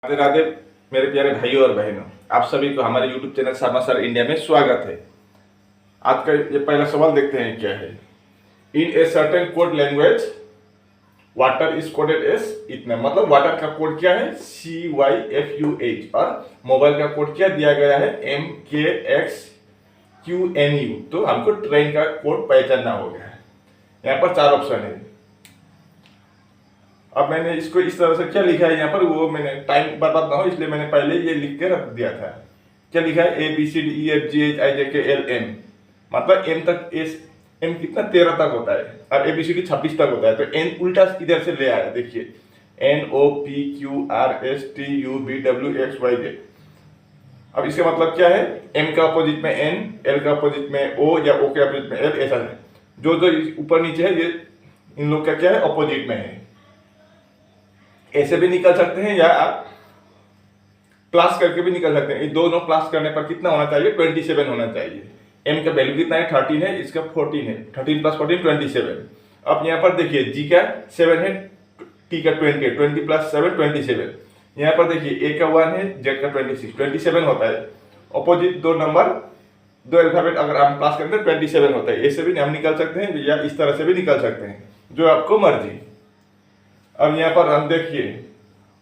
राधे राधे मेरे प्यारे भाइयों और बहनों, आप सभी को हमारे YouTube channel Sharma sir India में स्वागत है। आज का ये पहला सवाल देखते हैं क्या है। In a certain code language water is coded as इतना, मतलब वाटर का कोड क्या है CYFUH और मोबाइल का कोड क्या दिया गया है MKXQNU। तो हमको ट्रेन का कोड पहचानना होगा। यहाँ पर 4 ऑप्शन है। अब मैंने इसको इस तरह से क्या लिखा है यहाँ पर, वो मैंने टाइम बर्बाद ना हो इसलिए मैंने पहले ये लिख के रख दिया था। क्या लिखा है ABCDEFGHIJKLM, मतलब M तक M कितना 13 तक होता है और ABCD 26 तक होता है। तो N उल्टा इधर से ले आया, देखिए NOPQRSTUVWXYZ। अब इसका मतलब क्या है, M का अपोजिट में N, L का अपोजिट में O या O के अपोजिट में L, ऐसा है। जो जो ऊपर नीचे है ये इन लोग का क्या है, अपोजिट में है। ऐसे भी निकल सकते हैं या आप प्लस करके भी निकल सकते हैं। ये दोनों प्लस करने पर कितना होना चाहिए, 27 होना चाहिए। M का वैल्यू कितना है, 13 है, इसका 14 है। 13 + 14 27। अब यहाँ पर देखिए G का 7 है, T का 20 है, 20 + 7 27। यहाँ पर देखिए A का 1 है, Z का 26, 27 होता है। अपोजिट दो नंबर, दो अल्फाबेट अगर हम प्लस करें तो 27 होता है। ऐसे भी हम निकल सकते हैं या इस तरह से भी निकल सकते हैं, जो आपको मर्जी। अब यहाँ पर हम देखिए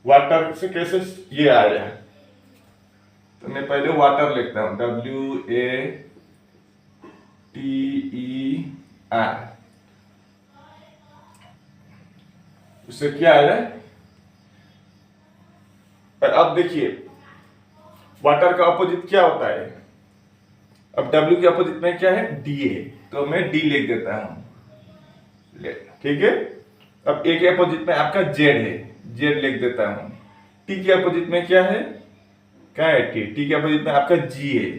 वाटर से कैसे ये आया, तो मैं पहले वाटर लिखता हूं WATER। उससे क्या आया, अब देखिए वाटर का अपोजिट क्या होता है। अब W के अपोजिट में क्या है, DA, तो मैं D लिख देता हूं, ठीक है। अब A के अपोजिट में आपका Z है, Z लिख देता हूं। T के अपोजिट में क्या है, क्या है T के अपोजिट में आपका G है।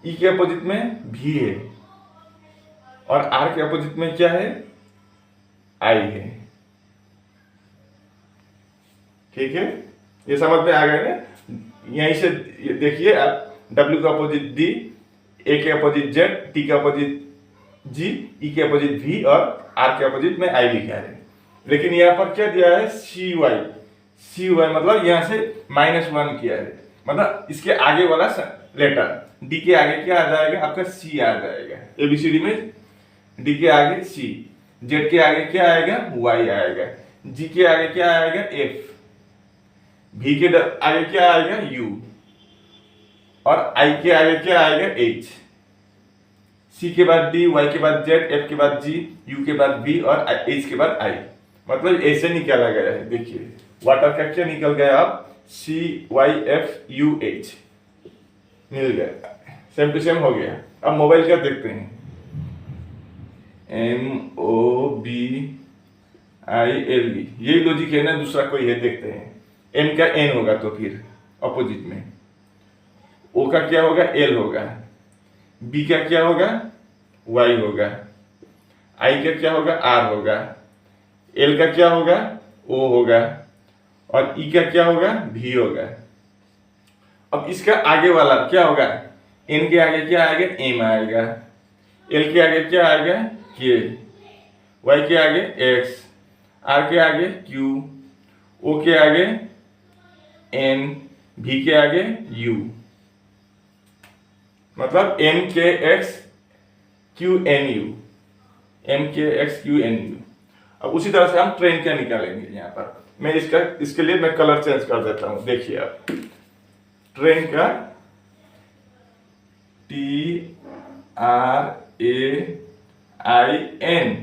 E के अपोजिट में V है और R के अपोजिट में क्या है, I है। ठीक है, ये समझ में आ गया ना। यहीं से देखिए आप, W का अपोजिट D, A के अपोजिट Z, T के अपोजिट G, E के अपोजिट V और R के अपोजिट में I लिखा है। लेकिन यहाँ पर क्या दिया है, CY, मतलब यहाँ से -1 किया है, मतलब इसके आगे वाला लेटर। D के आगे क्या आ जाएगा, आपका C आ जाएगा। ABCD में D के आगे C, Z के आगे क्या आएगा, Y आएगा, G के आगे क्या आएगा, F, V के आगे क्या आएगा, U और I के आगे क्या आएगा, H। C के बाद D, Y के बाद Z, F के बाद G, U के बाद V और H के बाद I। मतलब ऐसे निकाला गया है। देखिए वाटर का क्या निकल गया, अब CYFUH मिल गया, सेम टू सेम हो गया। अब मोबाइल का देखते हैं, MOBILE, यही लॉजिक है ना, दूसरा कोई है, देखते हैं। M का N होगा तो फिर अपोजिट में, O का क्या होगा, L होगा, B का क्या होगा, Y होगा, I का क्या होगा, R होगा, L का क्या होगा, O होगा और E का क्या होगा, V होगा। अब इसका आगे वाला क्या होगा, N के आगे क्या आएगा, M आएगा, L के आगे क्या आएगा, K, Y के आगे X, R के आगे Q, O के आगे N, V के आगे U, मतलब MKXQNU। अब उसी तरह से हम ट्रेन क्या निकालेंगे। यहाँ पर मैं इसके लिए मैं कलर चेंज कर देता हूं। देखिए आप, ट्रेन का TRAIN,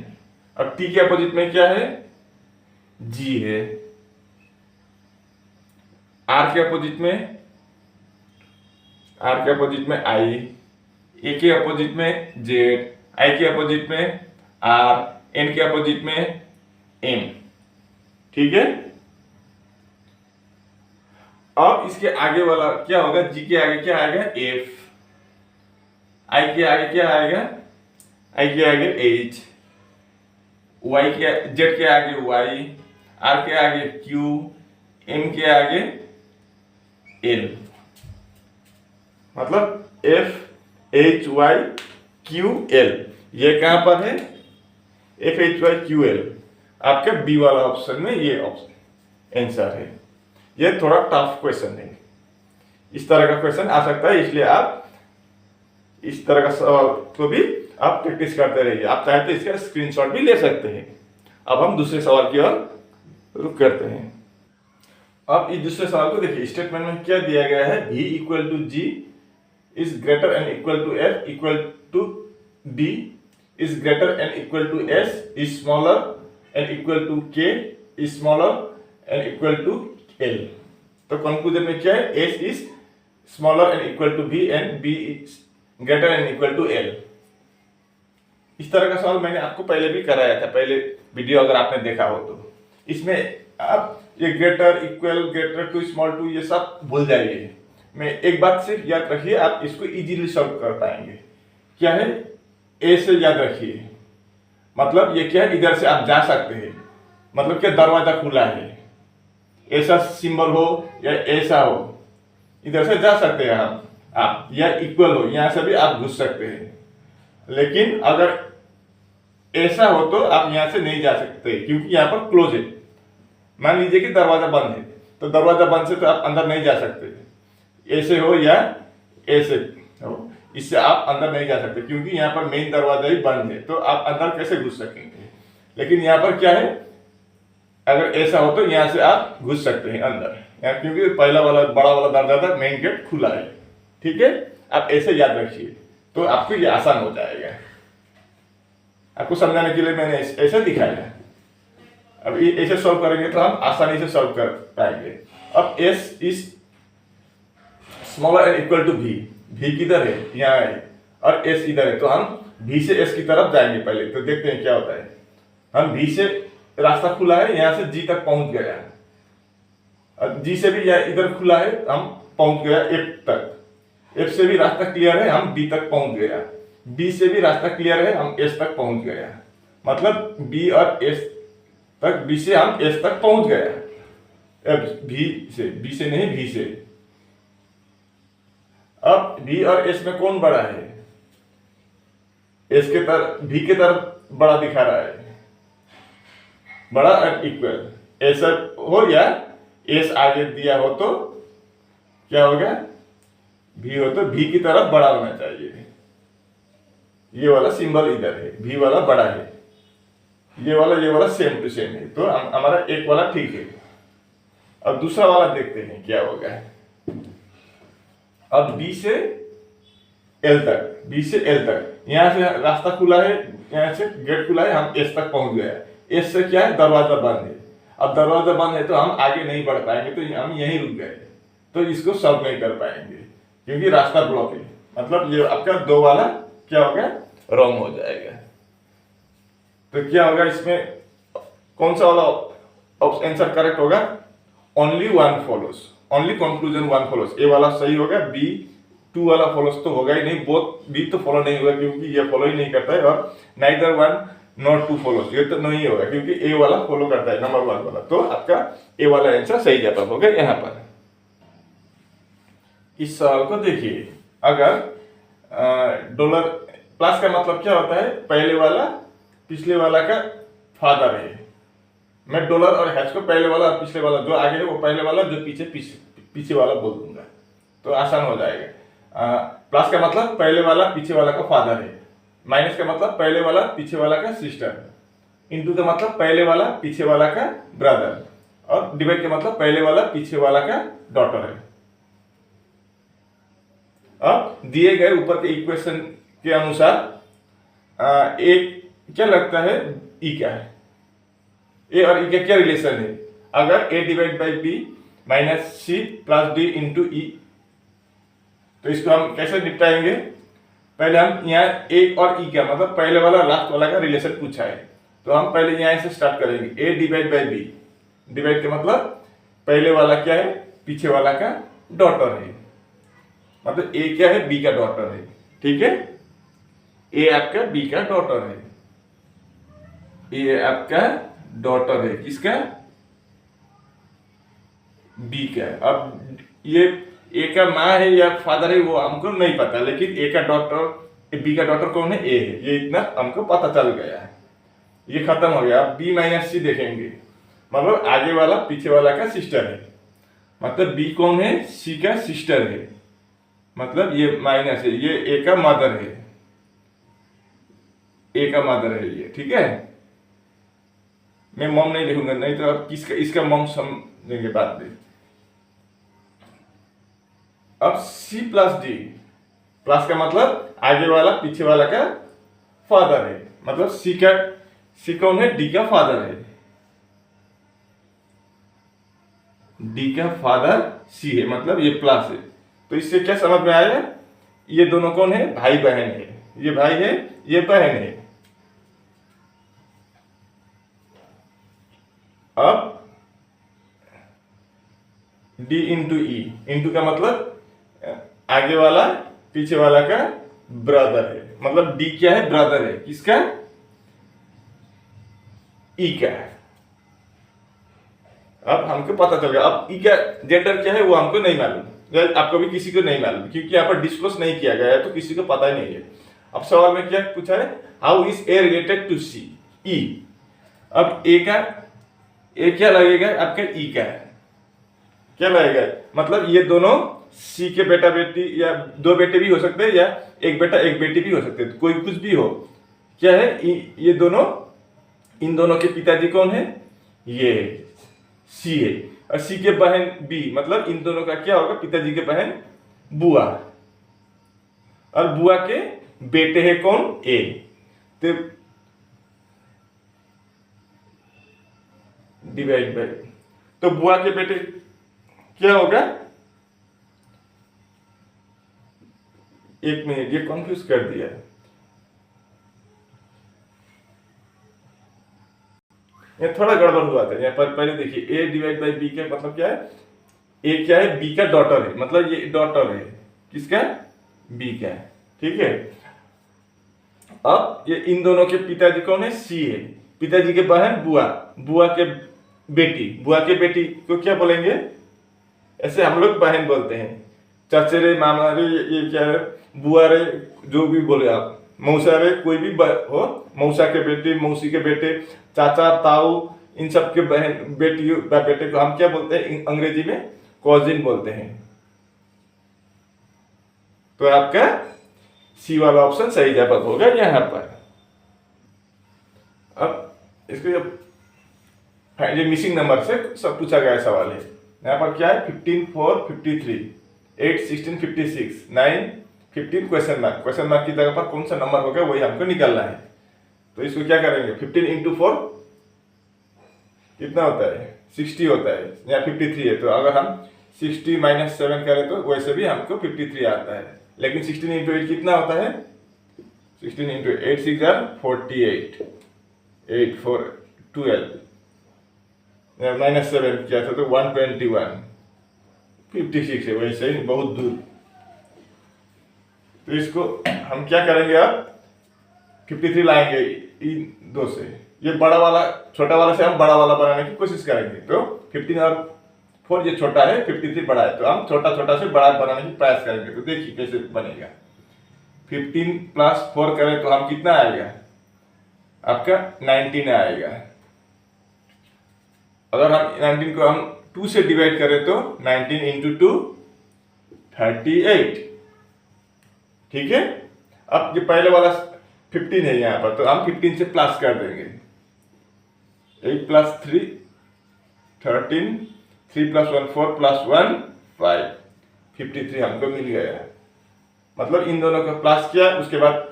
अब T के अपोजिट में क्या है, G है, R के अपोजिट में I, A के अपोजिट में Z, I के अपोजिट में R, N के अपोजिट में M। ठीक है। अब इसके आगे वाला क्या होगा, G के आगे क्या आएगा, F, I के आगे क्या आएगा, I के आगे H, Z के आगे Y, R के आगे Q, M के आगे L, मतलब FHYQL। ये कहां पर है, FHYQL, आपके बी वाला ऑप्शन में ये ऑप्शन। आंसर है। ये थोड़ा टफ क्वेश्चन है, इस तरह का क्वेश्चन आ सकता है, इसलिए आप इस तरह का सवाल को भी आप प्रैक्टिस करते रहिए। आप चाहे तो इसका स्क्रीनशॉट भी ले सकते हैं। अब हम दूसरे सवाल की ओर रुख करते हैं। अब इस दूसरे सवाल को देखिए, स्टेटमेंट में क्या दिया गया है, v equal to g is greater and equal to f equal to d is greater and equal to s is smaller and equal to k is smaller and equal to l। तो conclusion में क्या है, s is smaller and equal to b and b is greater and equal to l। इस तरह का सवाल मैंने आपको पहले भी कराया था, पहले वीडियो अगर आपने देखा हो तो। इसमें आप ये greater, equal, greater to, small to, ये सब भूल जाइए। मैं एक बात सिर्फ याद रखिए, आप इसको इजीली सॉल्व कर पाएंगे। क्या है, ए से याद रखिए, मतलब ये क्या है, इधर से आप जा सकते हैं, मतलब क्या दरवाजा खुला है, ऐसा सिंबल हो या ऐसा हो, इधर से जा सकते हैं आप, या इक्वल हो, यहां से भी आप घुस सकते हैं। लेकिन अगर ऐसा हो तो आप यहां से नहीं जा सकते, क्योंकि यहां पर क्लोज है। मान लीजिए कि दरवाजा बंद है, तो दरवाजा बंद से तो आप अंदर नहीं जा सकते। ऐसे हो या ऐसे हो, इससे आप अंदर नहीं जा सकते, क्योंकि यहाँ पर मेन दरवाजा ही बंद है, तो आप अंदर कैसे घुस सकेंगे। लेकिन यहाँ पर क्या है, अगर ऐसा हो तो यहाँ से आप घुस सकते हैं अंदर, क्योंकि पहला वाला बड़ा वाला दरवाजा, मेन गेट खुला है। ठीक है, आप ऐसे याद रखिए तो आपको ये आसान हो जाएगा। आपको समझाने के लिए मैंने ऐसे दिखाया। अब ऐसे सॉल्व करेंगे तो हम आसानी से सॉल्व कर पाएंगे। अब s is smaller and equal to v, v किधर है, यहाँ है, और s इधर है, तो हम v से s की तरफ जाएंगे पहले। तो देखते हैं क्या होता है। हम v से रास्ता खुला है, यहाँ से g तक पहुंच गया, और g से भी इधर खुला है, हम पहुंच गया f तक। f से भी रास्ता क्लियर है, हम b तक पहुंच गया। b से भी रास्ता क्लियर है, हम s तक पहुंच गया। मतलब b और s तक, b से हम s तक पहुंच गया। अब b से नहीं, v से। अब v और s में कौन बड़ा है, s के तरफ, v के तरफ बड़ा दिखा रहा है, बड़ा और इक्वल। ऐसा हो या s आगे दिया हो तो क्या होगा, v हो तो v की तरफ बड़ा होना चाहिए। ये वाला सिंबल इधर है, v वाला बड़ा है, ये वाला सेम टू सेम है, तो हमारा एक वाला ठीक है। अब दूसरा वाला देखते हैं क्या होगा। अब b से l तक, b से l तक, यहाँ से रास्ता खुला है, यहाँ से गेट खुला है, हम s तक पहुंच गए। s से क्या है, दरवाजा बंद है। अब दरवाजा बंद है तो हम आगे नहीं बढ़ पाएंगे, तो हम यहीं रुक गए, तो इसको सॉल्व नहीं कर पाएंगे, क्योंकि रास्ता ब्लॉक है। मतलब ये आपका दो वाला क्या होगा, रॉन्ग हो जाएगा। तो क्या होगा, इसमें कौन सा वाला आंसर करेक्ट होगा, only one follows, only conclusion one follows, ये वाला सही होगा। बी टू वाला फॉलोस तो होगा ही नहीं, बोथ बी तो फॉलो नहीं होगा, क्योंकि ये फॉलो ही नहीं करता है, और neither one not two follows, ये तो नहीं होगा, क्योंकि ए वाला फॉलो करता है, नंबर वन वाला। तो आपका ए वाला आंसर सही जवाब होगा यहाँ पर। इस सवाल को देखिए, अगर डॉलर प्लस का मतलब क्या होता है, पहले वाला पिछले वाला का फादर है। मैं डॉलर और हैश को पहले वाला और पिछले वाला, जो आगे है वो पहले वाला, जो पीछे पीछे वाला बोल दूंगा, तो आसान हो जाएगा। प्लस का मतलब पहले वाला पीछे वाला का फादर है, माइनस का मतलब पहले वाला पीछे वाला का सिस्टर, इंटू का मतलब पहले वाला पीछे वाला का ब्रदर, और डिवाइड का मतलब पहले वाला पीछे वाला का डॉटर है। अब दिए गए ऊपर के इक्वेशन के अनुसार एक क्या लगता है, ई क्या है, ए और ई का क्या रिलेशन है। अगर a divide by b minus c plus d into e, तो इसको हम कैसे निपटाएंगे। पहले हम यहाँ ए और ई का मतलब पहले वाला लास्ट वाला का रिलेशन पूछा है, तो हम पहले यहाँ से स्टार्ट करेंगे। ए डिवाइड बाई बी, डिवाइड का मतलब पहले वाला क्या है, पीछे वाला का डॉटर है, मतलब ए क्या है, बी का डॉटर है। ठीक है, ए आपका बी का डॉटर है, ये आपका डॉटर है, किसका, बी का। अब ये ए का माँ है या फादर है वो हमको नहीं पता, लेकिन ए का डॉटर, बी का डॉटर कौन है, ए है, ये इतना हमको पता चल गया है। ये खत्म हो गया। अब बी माइनस सी देखेंगे, मतलब आगे वाला पीछे वाला का सिस्टर है। मतलब बी कौन है? सी का सिस्टर है। मतलब ये माइनस है, ये ए का मदर है, ए का मदर है ये, ठीक है। मैं मॉम नहीं लिखूंगा, नहीं तो अब किसका इसका मॉम समझेंगे बाद में। अब सी प्लस डी, प्लस का मतलब आगे वाला पीछे वाला का फादर है। मतलब सी कौन है? डी का फादर है, डी का फादर सी है, मतलब ये प्लस है। तो इससे क्या समझ में आया? ये दोनों कौन है? भाई बहन है। ये भाई है, ये बहन है। अब डी इंटू ई, इंटू का मतलब आगे वाला पीछे वाला का ब्रदर है। मतलब डी क्या है? ब्रदर है, किसका? ई का। अब हमको पता चल गया। अब ई का जेंडर क्या है वो हमको नहीं मालूम, आपको भी किसी को नहीं मालूम, क्योंकि यहाँ पर डिस्कस नहीं किया गया है, तो किसी को पता ही नहीं है। अब सवाल में क्या पूछा है? How is a related to c, e. अब ए का ए क्या लगेगा? आपका ई का है, क्या लगेगा? मतलब ये दोनों सी के बेटा बेटी, या दो बेटे भी हो सकते हैं, या एक बेटा एक बेटी भी हो सकते हैं, कोई कुछ भी हो। क्या है? ये दोनों, इन दोनों के पिताजी कौन है? ये सी है। और सी के बहन बी, मतलब इन दोनों का क्या होगा? पिताजी के बहन बुआ। और बुआ के बेटे है कौन? ए। तो डिवाइड बाय, तो बुआ के बेटे क्या होगा? एक मिनट, ये कंफ्यूज कर दिया। ये थोड़ा गड़बड़ हुआ था यहाँ पर। पहले देखिए, ए डिवाइड बाई बी का मतलब क्या है? ए क्या है? बी का डॉटर है, मतलब ये डॉटर है किसका? बी का, ठीक है। अब ये इन दोनों के पिताजी कौन है? सी है। पिताजी के बहन बुआ, बुआ के बेटी, बुआ के बेटी को क्या बोलेंगे? ऐसे हम लोग बहन बोलते हैं, चाचे रे, मामा रे, ये क्या है, बुआ रे, जो भी बोले आप, मौसा रे, कोई भी हो, मौसा के बेटे, मौसी के बेटे, चाचा, ताऊ, इन सब के बहन बेटी बेटे को हम क्या बोलते हैं? अंग्रेजी में कॉजिन बोलते हैं। तो आपका सी वाला ऑप्शन सही जवाब होगा यहाँ पर। अब इसको ये मिसिंग नंबर से सब पूछा गया सवाल है। यहाँ पर क्या है? 15, 4, 53, 8, 16, 56, 9, 15 क्वेश्चन मार्क। क्वेश्चन मार्क की जगह पर कौन सा नंबर होगा वही हमको निकालना है। तो इसको क्या करेंगे? 15 इंटू 4 कितना होता है? 60 होता है। यहाँ 53 है, तो अगर हम 60 माइनस 7 करें तो वैसे भी हमको 53 आता है। लेकिन 16 इंटू 8 कितना होता है? 16 इंटू 8 6 are 48, 8 4 12, माइनस 7 किया था तो 121, 56 है, वैसे ही बहुत दूर। तो इसको हम क्या करेंगे? अब 53 लाएंगे इन दो से, ये बड़ा वाला छोटा वाला से हम बड़ा वाला बनाने की कोशिश करेंगे। तो 15 और 4 ये छोटा है, 53 बड़ा है, तो हम छोटा छोटा से बड़ा बनाने की प्रयास करेंगे। तो देखिए कैसे बनेगा। 15 प्लस 4 करें तो हम कितना आएगा? आपका 19 आएगा। अगर हम 19 को हम 2 से डिवाइड करें तो 19 इंटू 2 38, ठीक है। अब ये पहले वाला 15 है यहाँ पर, तो हम 15 से प्लस कर देंगे। 8 प्लस 3 13, 3 प्लस 1 4 प्लस 1 5, 53 हमको मिल गया। मतलब इन दोनों का प्लस किया, उसके बाद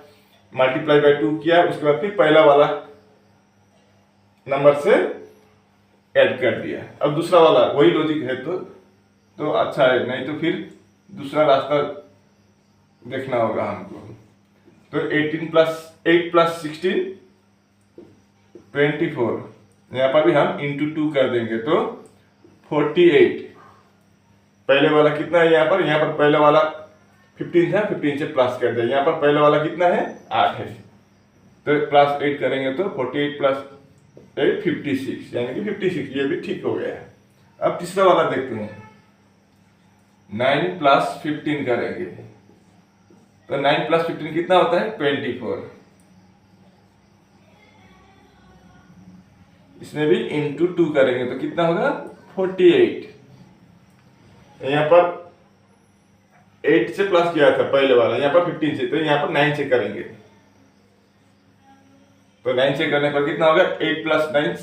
मल्टीप्लाई बाय 2 किया, उसके बाद फिर पहला वाला नंबर से ऐड कर दिया। अब दूसरा वाला वही लॉजिक है, तो अच्छा है, नहीं तो फिर दूसरा रास्ता देखना होगा हमको। तो 8 प्लस 16 24, यहाँ पर भी हम इंटू 2 कर देंगे तो 48। पहले वाला कितना है यहाँ पर? यहाँ पर पहले वाला 15 था, 15 से प्लस कर दिया। यहाँ पर पहले वाला कितना है? 8 है, तो प्लस 8 करेंगे तो 48 प्लस 8 56, यानी कि 56। ये भी ठीक हो गया। अब तीसरा वाला देखते हैं। 9 प्लस 15 करेंगे तो 9 प्लस 15 कितना होता है? 24। इसमें भी इंटू 2 करेंगे तो कितना होगा 48। यहाँ पर 8 से प्लस किया था पहले वाला, यहाँ पर 15 से, तो यहाँ पर 9 से करेंगे। तो 9 से करने पर कितना होगा 8 + 9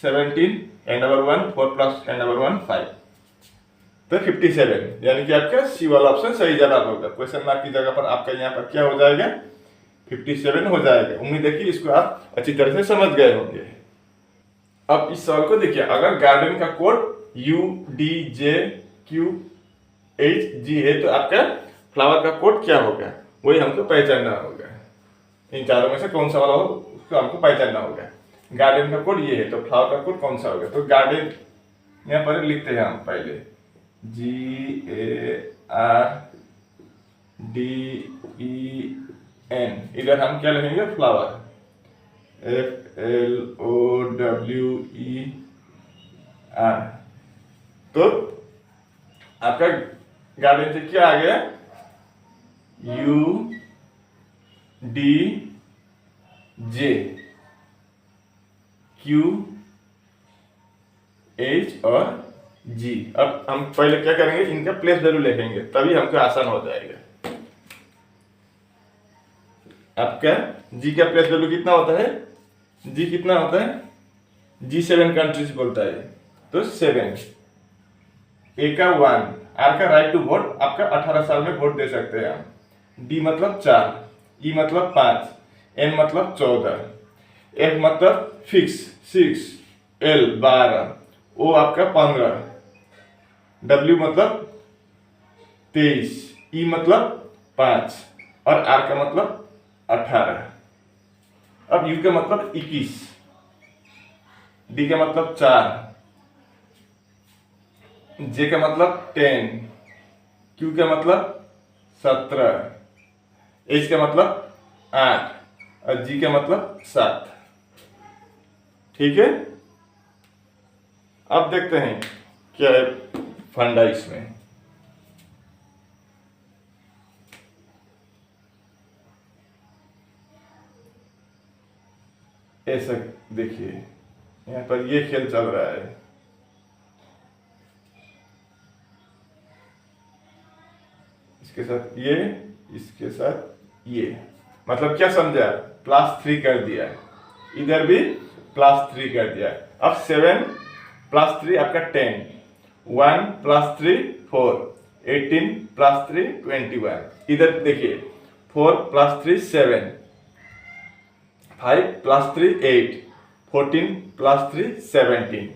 17 एंड नंबर 1 4 + एंड नंबर 1 5, तो 57। यानी कि आपका सी वाला ऑप्शन सही जवाब होगा। क्वेश्चन मार्क की जगह पर आपका यहाँ पर क्या हो जाएगा 57 हो जाएगा। उम्मीद है कि इसको आप अच्छी तरह से समझ गए होंगे। अब इस सवाल को देखिए, अगर गार्डन का कोड UDJQHG है तो आपका फ्लावर का कोड क्या होगा, वही हमको पहचानना होगा। इन चारों में से कौन सा वाला हो उसको हमको पहचानना होगा। गार्डन का कोड ये है तो फ्लावर का कोड कौन सा होगा, तो गार्डन यहाँ पर लिखते हैं हम पहले GARDEN, इधर हम क्या लिखेंगे फ्लावर FLOWER। तो आपका गार्डन से क्या आ गया UDJQH और G। अब हम पहले क्या करेंगे, इनका प्लेस वैल्यू लिखेंगे तभी हमको आसान हो जाएगा। आपका G का प्लेस वैल्यू कितना होता है, G कितना होता है, G 7 कंट्रीज बोलता है तो 7। A का 1, R का राइट टू वोट, आपका 18 साल में वोट दे सकते हैं हम। D मतलब 4, E मतलब 5, N मतलब 14, F मतलब फिक्स 6, L 12, O आपका 15, W मतलब 23, E मतलब 5 और R का मतलब 18। अब U का मतलब 21, D का मतलब 4, J का मतलब 10, Q का मतलब 17, H का मतलब 8 और G का मतलब 7। ठीक है, अब देखते हैं क्या है फंडा इसमें। ऐसा देखिए यहाँ पर ये खेल चल रहा है, इसके साथ ये, इसके साथ ये, मतलब क्या समझा, +3 कर दिया, इधर भी +3 कर दिया। अब 7 + 3 आपका 10, 1 + 3 4, 18 + 3 21। इधर देखिए 4 + 3 7, 5 + 3 8, 14 + 3 17।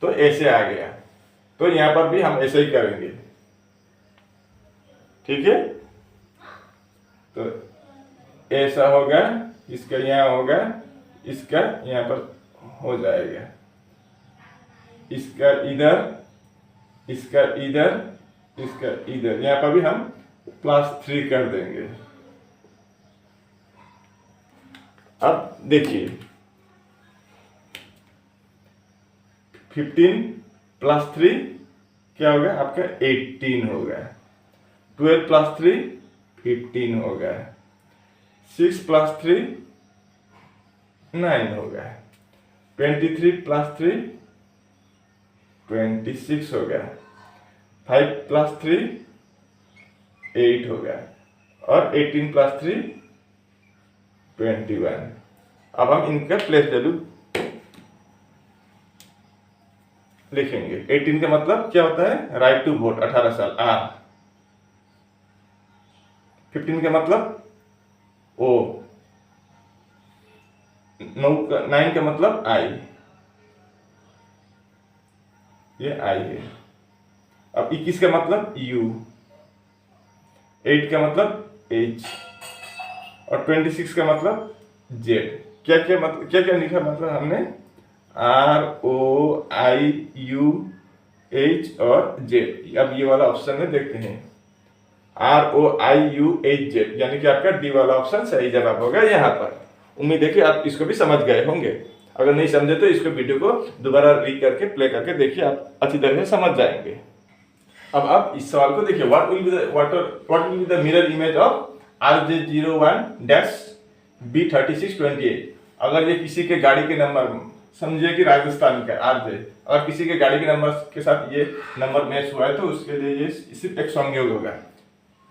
तो ऐसे आ गया, तो यहाँ पर भी हम ऐसे ही करेंगे। ठीक है, तो ऐसा होगा, इसका यहाँ होगा, इसका यहाँ पर हो जाएगा, इसका इधर, इसका इधर, इसका इधर, यहाँ पर भी हम +3 कर देंगे। अब देखिए 15 + 3 क्या होगा आपका 18 होगा, 12 + 3 15 होगा, 6 + 3 9 होगा, 23 + 3 26 होगा, 5 + 3 8 होगा और 18 + 3 21। अब हम इनका प्लेस वैल्यू लिखेंगे। 18 का मतलब क्या होता है, राइट टू वोट 18 साल R। 15 का मतलब O, 9 का मतलब I, ये I है। अब 21 का मतलब U, 8 का मतलब H और 26 का मतलब Z। क्या क्या मतलब, क्या क्या लिखा मतलब हमने ROIUH और Z। अब ये वाला ऑप्शन में देखते हैं ROIUHZ, यानी कि आपका D वाला ऑप्शन सही जवाब होगा यहाँ पर। उम्मीद है कि आप इसको भी समझ गए होंगे। अगर नहीं समझे तो इसको वीडियो को दोबारा री करके प्ले करके देखिए, आप अच्छी तरह से समझ जाएंगे। अब आप इस सवाल को देखिए, what will be the mirror image of RJ01-B3628। अगर ये किसी के गाड़ी के नंबर समझिए कि राजस्थान का आरजे, और किसी के गाड़ी के नंबर के साथ ये नंबर मैच हुआ है तो उसके लिए ये सिर्फ एक संयोग होगा।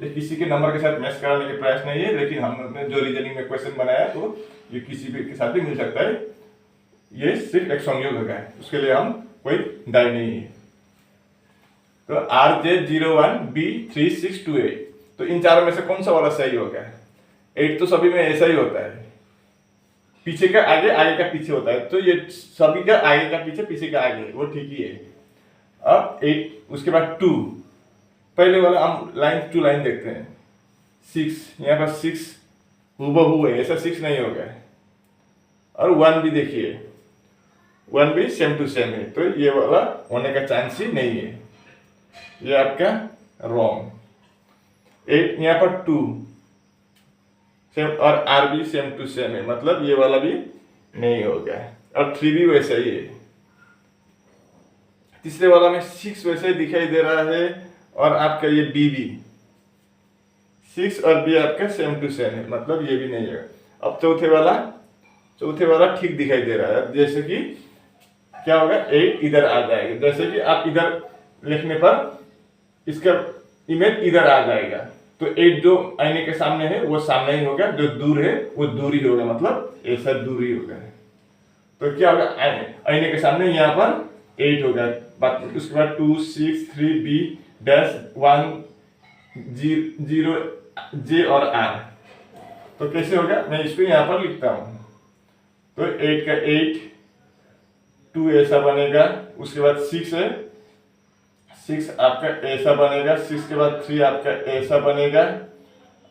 ये किसी के नंबर के साथ मैच कराने के प्रयास नहीं है, लेकिन हमने जो रीजनिंग में क्वेश्चन बनाया तो ये किसी भी के साथ भी मिल सकता है, ये सिर्फ एक संयोग होगा, उसके लिए हम कोई दाई नहीं है। तो RJ01B3628, तो इन चारों में से कौन सा वाला सही होगा? 8 तो सभी में ऐसा ही होता है, पीछे का आगे, आगे का पीछे होता है, तो ये सभी का आगे का पीछे, पीछे का आगे, वो ठीक ही है। अब 8 उसके बाद 2, पहले वाला हम लाइन टू लाइन देखते हैं। 6 यहाँ पर 6 हूबहू है, ऐसा 6 नहीं होगा। और 1 भी देखिए, 1 भी सेम टू सेम है, तो ये वाला होने का चांस ही नहीं है, ये आपका रॉन्ग। 8 यहाँ पर 2 सेम, और R भी सेम टू सेम है, मतलब ये वाला भी नहीं होगा। और 3 भी वैसा ही है। तीसरे वाला में 6 वैसे ही दिखाई दे रहा है, और आपका ये B भी 6 और B आपका सेम टू सेम है, मतलब ये भी नहीं है। अब चौथे वाला ठीक दिखाई दे रहा है, जैसे कि क्या होगा, 8 इधर आ जाएगा, जैसे कि आप इधर लिखने पर इसका इमेज इधर आ जाएगा, तो 8 जो आईने के सामने है वो सामने ही होगा, जो दूर है वो दूर ही होगा, मतलब ऐसा दूर ही होगा। तो क्या होगा, आईने के सामने यहाँ पर 8 होगा, उसके बाद 2 6 3 B डैश 1 0 J और R। तो कैसे होगा, मैं इसको यहाँ पर लिखता हूँ। तो 8 का 8, 2 ऐसा बनेगा, उसके बाद 6 है, 6 आपका ऐसा बनेगा, 6 के बाद 3 आपका ऐसा बनेगा,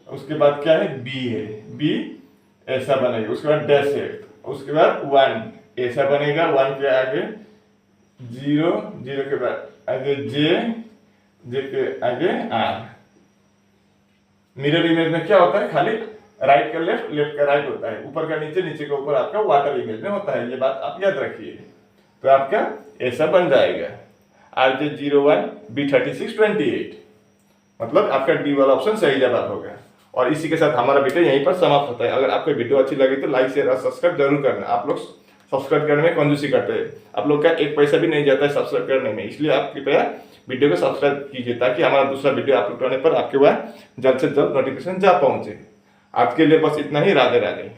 उसके बाद क्या है, B है, B ऐसा बनेगा, उसके बाद डैश है, उसके बाद 1 ऐसा बनेगा, 1 के आगे 0, 0 के बाद आगे J के आगे R। मिरर इमेज में क्या होता है, खाली राइट का लेफ्ट, लेफ्ट का राइट होता है, ऊपर का नीचे, नीचे का ऊपर आपका वाटर इमेज में होता है, ये बात आप याद रखिए। तो आपका ऐसा बन जाएगा RJ01B3628, मतलब आपका डी वाला ऑप्शन सही जवाब होगा। और इसी के साथ हमारा वीडियो यहीं पर समाप्त होता है। अगर आपको वीडियो अच्छी लगी तो लाइक शेयर और सब्सक्राइब जरूर करना। आप लोग सब्सक्राइब करने में कंजूसी करते हैं, आप लोग का एक पैसा भी नहीं जाता है सब्सक्राइब करने में, इसलिए आप कृपया वीडियो को सब्सक्राइब कीजिए, ताकि हमारा दूसरा वीडियो अपलोड होने पर आपके पास जल्द से जल्द नोटिफिकेशन जा पहुंचे। आज के लिए बस इतना ही, राधे राधे।